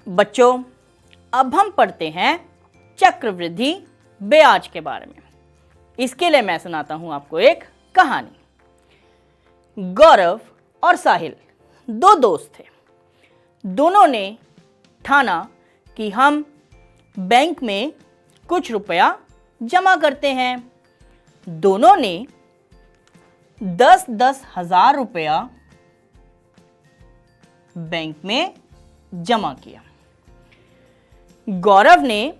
बच्चों, अब हम पढ़ते हैं चक्रवृद्धि ब्याज के बारे में। इसके लिए मैं सुनाता हूं आपको एक कहानी। गौरव और साहिल दो दोस्त थे। दोनों ने ठाना कि हम बैंक में कुछ रुपया जमा करते हैं। दोनों ने 10-10 हजार रुपया बैंक में जमा किया। गौरव ने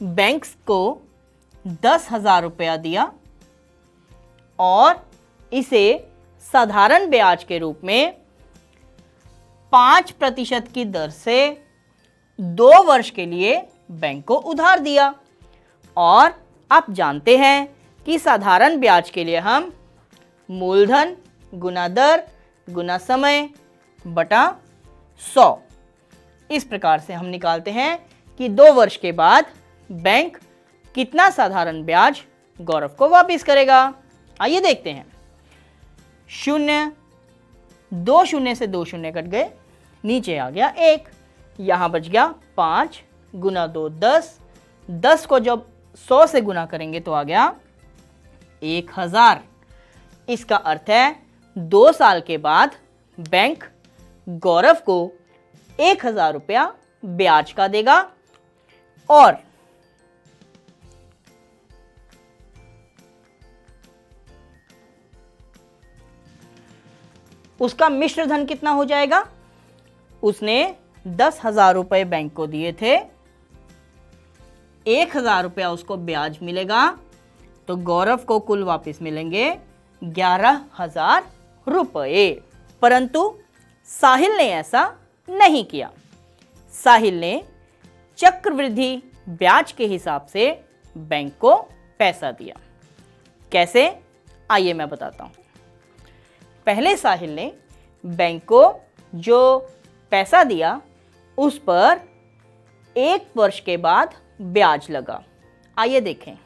बैंक को 10,000 रुपया दिया और इसे साधारण ब्याज के रूप में 5% की दर से 2 वर्ष के लिए बैंक को उधार दिया। और आप जानते हैं कि साधारण ब्याज के लिए हम मूलधन गुना दर गुना समय बटा 100 इस प्रकार से हम निकालते हैं कि 2 वर्ष के बाद बैंक कितना साधारण ब्याज गौरव को वापस करेगा। आइए देखते हैं। 0, 2 शून्य से 2 शून्य कट गए, नीचे आ गया 1, यहां बच गया 5 गुना 2 10, 10 को जब 100 से गुना करेंगे तो आ गया 1000। इसका अर्थ है 2 साल के बाद बैंक गौरव को 1000 रुपया ब्याज का देगा और उसका मिश्र धन कितना हो जाएगा। उसने 10,000 रुपए बैंक को दिए थे, 1000 रुपया उसको ब्याज मिलेगा, तो गौरव को कुल वापस मिलेंगे 11,000 रुपए। परंतु साहिल ने ऐसा नहीं किया। साहिल ने चक्रवृद्धि ब्याज के हिसाब से बैंक को पैसा दिया। कैसे, आइए मैं बताता हूं। पहले साहिल ने बैंक को जो पैसा दिया उस पर 1 वर्ष के बाद ब्याज लगा। आइए देखें।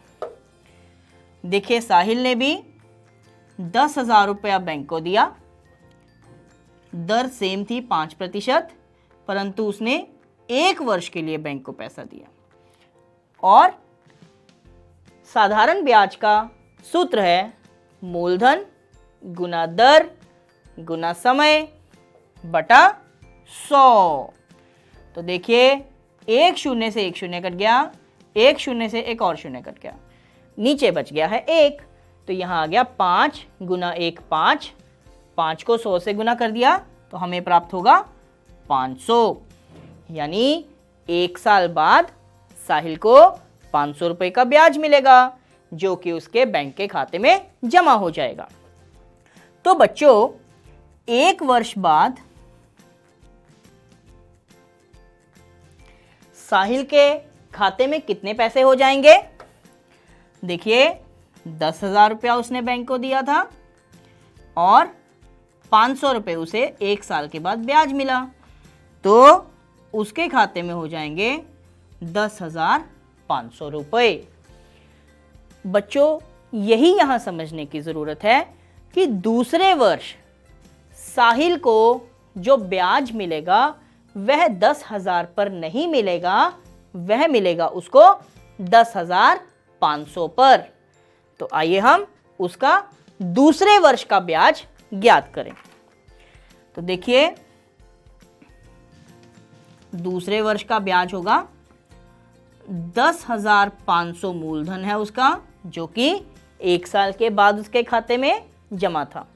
देखिए, साहिल ने भी 10,000 रुपया बैंक को दिया। दर सेम थी 5%, परंतु उसने 1 वर्ष के लिए बैंक को पैसा दिया। और साधारण ब्याज का सूत्र है मूलधन गुना दर गुना समय बटा 100। तो देखिए, 1 शून्य से 1 शून्य कट गया, 1 शून्य से एक और शून्य कट गया, नीचे बच गया है 1, तो यहां आ गया 5 गुना 1 5, 5 को 100 से गुना कर दिया तो हमें प्राप्त होगा 500। यानी 1 साल बाद साहिल को 500 रुपए का ब्याज मिलेगा, जो कि उसके बैंक के खाते में जमा हो जाएगा। तो बच्चों, 1 वर्ष बाद साहिल के खाते में कितने पैसे हो जाएंगे। देखिए, 10,000 रुपया उसने बैंक को दिया था और 500 रुपये उसे 1 साल के बाद ब्याज मिला, तो उसके खाते में हो जाएंगे 10,500 रुपये। बच्चों, यही यहां समझने की जरूरत है कि दूसरे वर्ष साहिल को जो ब्याज मिलेगा वह 10,000 पर नहीं मिलेगा, वह मिलेगा उसको 10,500 पर। तो आइए हम उसका दूसरे वर्ष का ब्याज ज्ञात करें। तो देखिए, दूसरे वर्ष का ब्याज होगा 10,500 मूलधन है उसका, जो कि 1 साल के बाद उसके खाते में जमा था,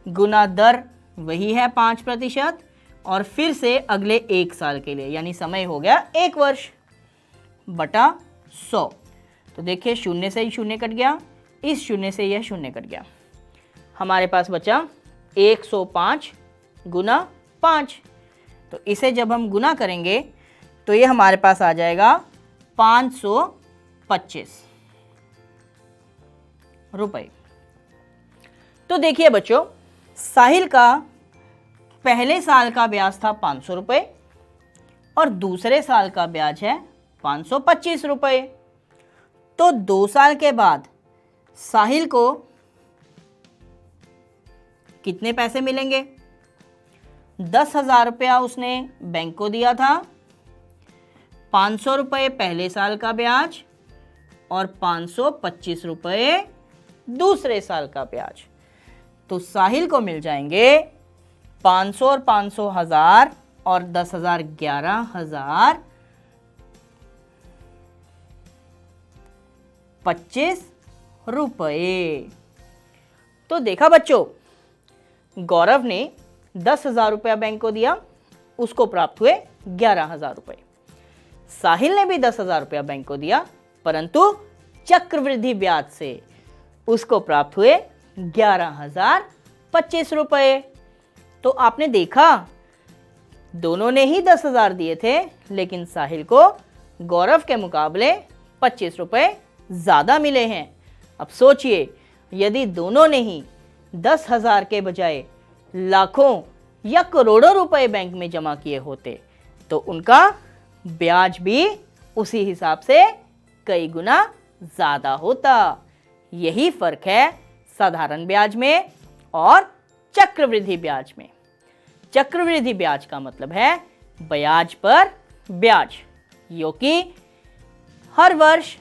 गुना दर वही है 5% और फिर से अगले 1 साल के लिए, यानी समय हो गया 1 वर्ष, बटा 100। तो देखिए, शून्य से ही शून्य कट गया, इस शून्य से यह शून्य कट गया, हमारे पास बचा 105 गुना 5। तो इसे जब हम गुना करेंगे तो ये हमारे पास आ जाएगा 525 रुपए। तो देखिए बच्चों, साहिल का पहले साल का ब्याज था 500 रुपए और दूसरे साल का ब्याज है 525 रुपए। तो 2 साल के बाद साहिल को कितने पैसे मिलेंगे। 10,000 रुपया उसने बैंक को दिया था 500 रुपये पहले साल का ब्याज और 525 रुपये दूसरे साल का ब्याज। तो साहिल को मिल जाएंगे 500 और 500 1000 और 10,000 11,000 25 रुपये। तो देखा बच्चों, गौरव ने 10,000 रुपया बैंक को दिया, उसको प्राप्त हुए 11,000 रुपये। साहिल ने भी 10,000 रुपया बैंक को दिया, परंतु चक्रवृद्धि ब्याज से उसको प्राप्त हुए 11,025 रुपये। तो आपने देखा, दोनों ने ही 10,000 दिए थे, लेकिन साहिल को गौरव के मुकाबले 25 रुपये ज़्यादा मिले हैं। अब सोचिए, यदि दोनों ने ही 10,000 के बजाय लाखों या करोड़ों रुपए बैंक में जमा किए होते, तो उनका ब्याज भी उसी हिसाब से कई गुना ज़्यादा होता। यही फ़र्क है साधारण ब्याज में और चक्रवृद्धि ब्याज में। चक्रवृद्धि ब्याज का मतलब है ब्याज पर ब्याज, जो कि हर वर्ष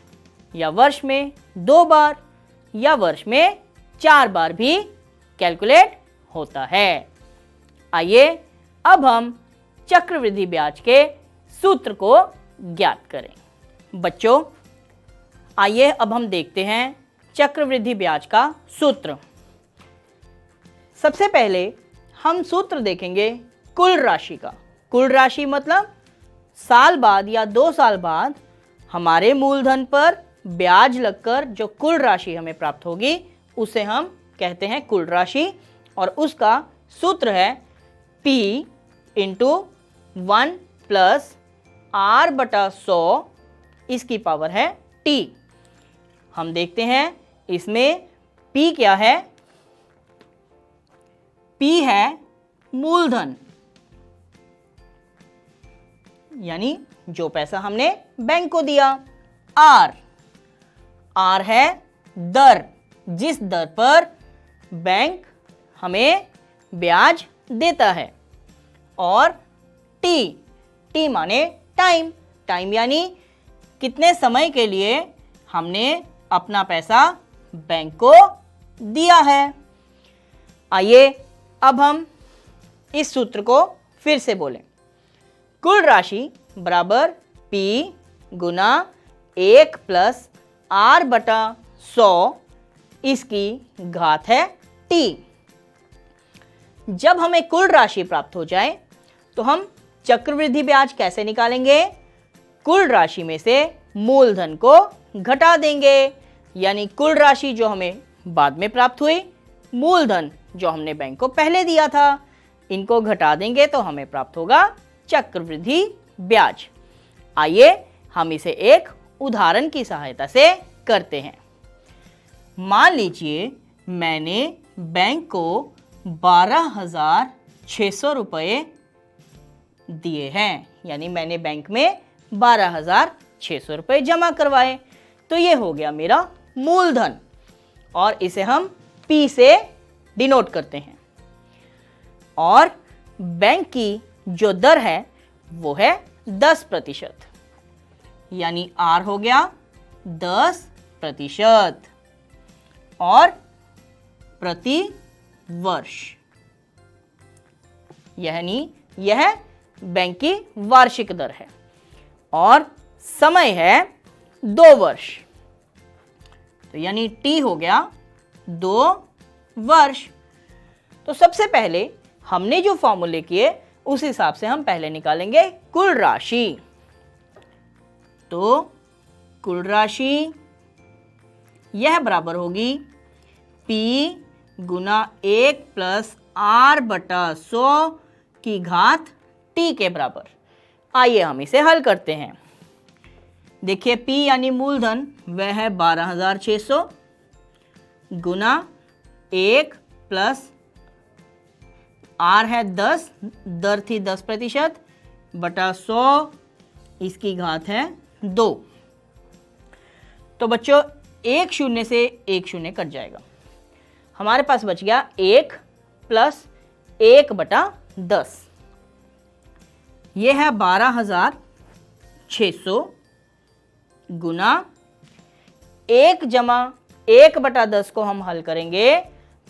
या वर्ष में 2 बार या वर्ष में 4 बार भी कैलकुलेट होता है। आइए अब हम चक्रवृद्धि ब्याज के सूत्र को ज्ञात करें। बच्चों, आइए अब हम देखते हैं चक्रवृद्धि ब्याज का सूत्र। सबसे पहले हम सूत्र देखेंगे कुल राशि का। कुल राशि मतलब साल बाद या 2 साल बाद हमारे मूलधन पर ब्याज लगकर जो कुल राशि हमें प्राप्त होगी, उसे हम कहते हैं कुल राशि, और उसका सूत्र है P इंटू 1 प्लस R बटा 100, इसकी पावर है T। हम देखते हैं इसमें P क्या है। P है मूलधन, यानी जो पैसा हमने बैंक को दिया। R है दर, जिस दर पर बैंक हमें ब्याज देता है। और T माने टाइम, टाइम यानी कितने समय के लिए हमने अपना पैसा बैंक को दिया है। आइए अब हम इस सूत्र को फिर से बोलें। कुल राशि बराबर P गुना 1 प्लस R बटा 100, इसकी घात है T। जब हमें कुल राशि प्राप्त हो जाए तो हम चक्रवृद्धि ब्याज कैसे निकालेंगे? कुल राशि में से मूलधन को घटा देंगे, यानी कुल राशि जो हमें बाद में प्राप्त हुई, मूलधन जो हमने बैंक को पहले दिया था, इनको घटा देंगे तो हमें प्राप्त होगा चक्रवृद्धि ब्याज। आइए हम इसे एक उदाहरण की सहायता से करते हैं। मान लीजिए मैंने बैंक को 12,600 रुपये दिए हैं, यानी मैंने बैंक में 12,600 रुपये जमा करवाए। तो ये हो गया मेरा मूलधन, और इसे हम P से डिनोट करते हैं। और बैंक की जो दर है वो है 10%, यानी R हो गया 10% और प्रति वर्ष, यानी यह बैंक की वार्षिक दर है। और समय है 2 वर्ष, तो यानी T हो गया 2 वर्ष। तो सबसे पहले हमने जो फॉर्मूले किए उस हिसाब से हम पहले निकालेंगे कुल राशि। तो कुल राशि यह बराबर होगी P गुना 1 प्लस R बटा 100 की घात T के बराबर। आइए हम इसे हल करते हैं। देखिए P यानी मूलधन वह है 12,600 गुना 1 प्लस R है 10, दर थी 10% बटा 100, इसकी घात है 2। तो बच्चों 1 शून्य से 1 शून्य कट जाएगा, हमारे पास बच गया 1 प्लस 1 बटा 10। यह है 600 गुना 1 जमा 1/10 को हम हल करेंगे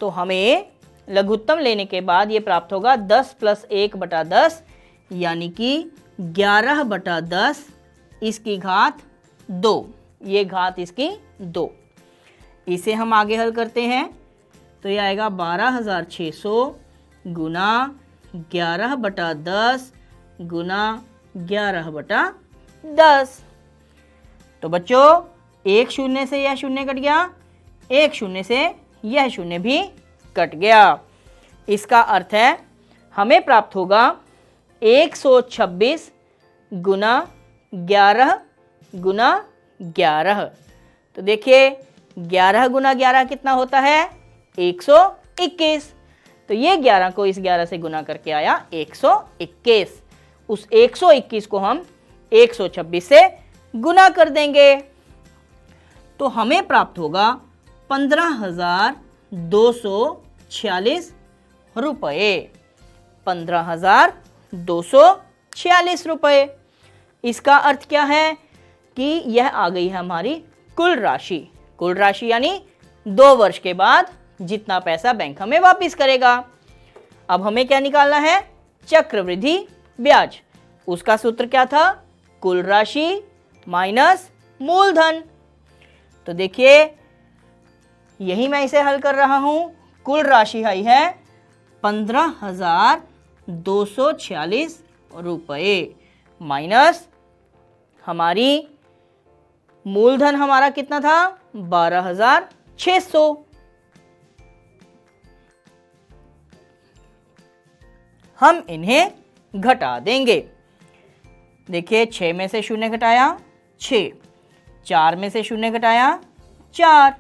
तो हमें लघुत्तम लेने के बाद ये प्राप्त होगा 10 + 1/10 यानी कि 11/10 इसकी घात 2। ये घात इसकी 2। इसे हम आगे हल करते हैं तो ये आएगा 12,600 गुना 11/10 गुना 11/10। तो बच्चों एक शून्य से यह शून्य कट गया, एक शून्य से यह शून्य भी कट गया। इसका अर्थ है हमें प्राप्त होगा 126 गुना 11 गुना 11। तो देखिए 11 गुना 11 कितना होता है? 121। तो ये 11 को इस 11 से गुना करके आया 121। उस 121 को हम 126 से गुना कर देंगे तो हमें प्राप्त होगा 15,246 रुपये। 15,246 रुपये। इसका अर्थ क्या है कि यह आ गई है हमारी कुल राशि। कुल राशि यानी 2 वर्ष के बाद जितना पैसा बैंक हमें वापस करेगा। अब हमें क्या निकालना है? चक्रवृद्धि ब्याज। उसका सूत्र क्या था? कुल राशि माइनस मूलधन। तो देखिए यही मैं इसे हल कर रहा हूं। कुल राशि आई है 15,246 रुपये माइनस हमारी मूलधन हमारा कितना था? 12,600। हम इन्हें घटा देंगे। देखिए 6 में से 0 घटाया 6, 4 में से 0 घटाया 4,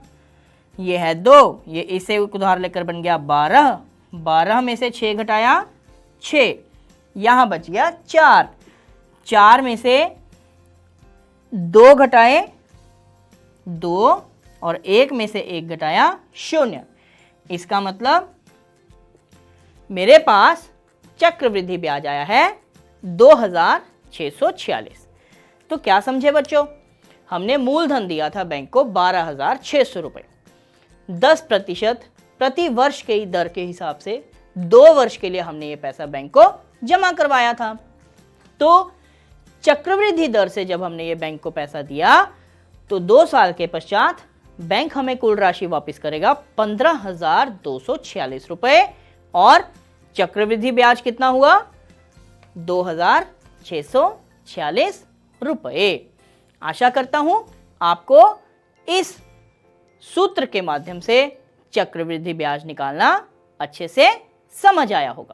ये है 2, ये इसे उधार लेकर बन गया 12, 12 में से 6 घटाया 6, यहाँ बच गया 4, 4 में से 2 घटाए 2 और 1 में से 1 घटाया 0। इसका मतलब मेरे पास चक्रवृद्धि ब्याज आया है 2,646। तो क्या समझे बच्चों? हमने मूलधन दिया था बैंक को 12,600 रुपये। 10% प्रति वर्ष के दर के हिसाब से 2 वर्ष के लिए हमने ये पैसा बैंक को जमा करवाया था। तो चक्रवृद्धि दर से जब हमने ये बैंक को पैसा दिया तो 2 साल के पश्चात बैंक हमें कुल राशि वापस करेगा 15,246 रुपये और चक्रवृद्धि ब्याज कितना हुआ? 2,646 रुपये। आशा करता हूं आपको इस सूत्र के माध्यम से चक्रवृद्धि ब्याज निकालना अच्छे से समझ आया होगा।